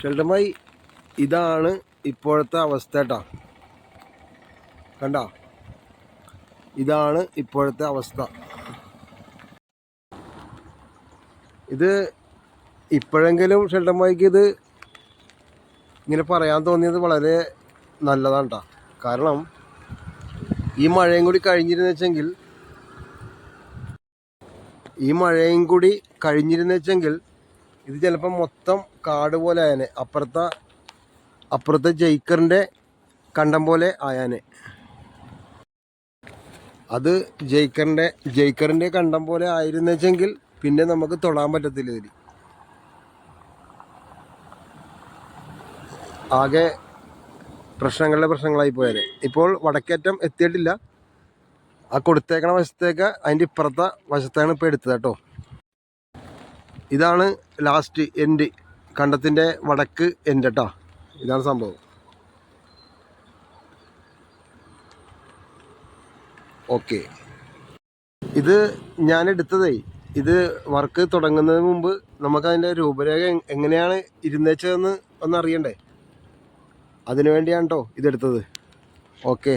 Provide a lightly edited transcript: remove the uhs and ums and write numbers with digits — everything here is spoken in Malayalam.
ഷെൽട്ടമായി ഇതാണ് ഇപ്പോഴത്തെ അവസ്ഥ കേട്ടോ. കണ്ട, ഇതാണ് ഇപ്പോഴത്തെ അവസ്ഥ. ഇത് ഇപ്പോഴെങ്കിലും ഷെൽട്ടമായിക്ക് ഇത് ഇങ്ങനെ പറയാൻ തോന്നിയത് വളരെ നല്ലതാണ് കേട്ടോ. കാരണം ഈ മഴയും കൂടി കഴിഞ്ഞിരുന്നെങ്കിൽ ഇത് ചിലപ്പോൾ മൊത്തം കാട് പോലെ ആയാനെ. അപ്പുറത്തെ ജയിക്കറിൻ്റെ കണ്ടം പോലെ ആയാനെ. അത് ജയിക്കറിൻ്റെ കണ്ടം പോലെ ആയിരുന്നെങ്കിൽ പിന്നെ നമുക്ക് തൊടാൻ പറ്റത്തില്ല. ഇതിൽ ആകെ പ്രശ്നങ്ങളായി പോയാൽ. ഇപ്പോൾ വടക്കേറ്റം എത്തിയിട്ടില്ല. ആ കൊടുത്തേക്കണ വശത്തേക്ക് അതിൻ്റെ ഇപ്പുറത്തെ വശത്താണ് ഇപ്പോൾ എടുത്തത് കേട്ടോ. ഇതാണ് ലാസ്റ്റ് എൻഡ്, കണ്ടത്തിൻ്റെ വടക്ക് എൻഡ് കേട്ടോ. ഇതാണ് സംഭവം. ഓക്കെ, ഇത് ഞാൻ എടുത്തതേ, ഇത് വർക്ക് തുടങ്ങുന്നതിന് മുമ്പ് നമുക്കതിൻ്റെ രൂപരേഖ എങ്ങനെയാണ് ഇരുന്നേച്ചതെന്ന് ഒന്ന് അറിയണ്ടേ. അതിനു വേണ്ടിയാണ് കേട്ടോ ഇതെടുത്തത്. ഓക്കെ.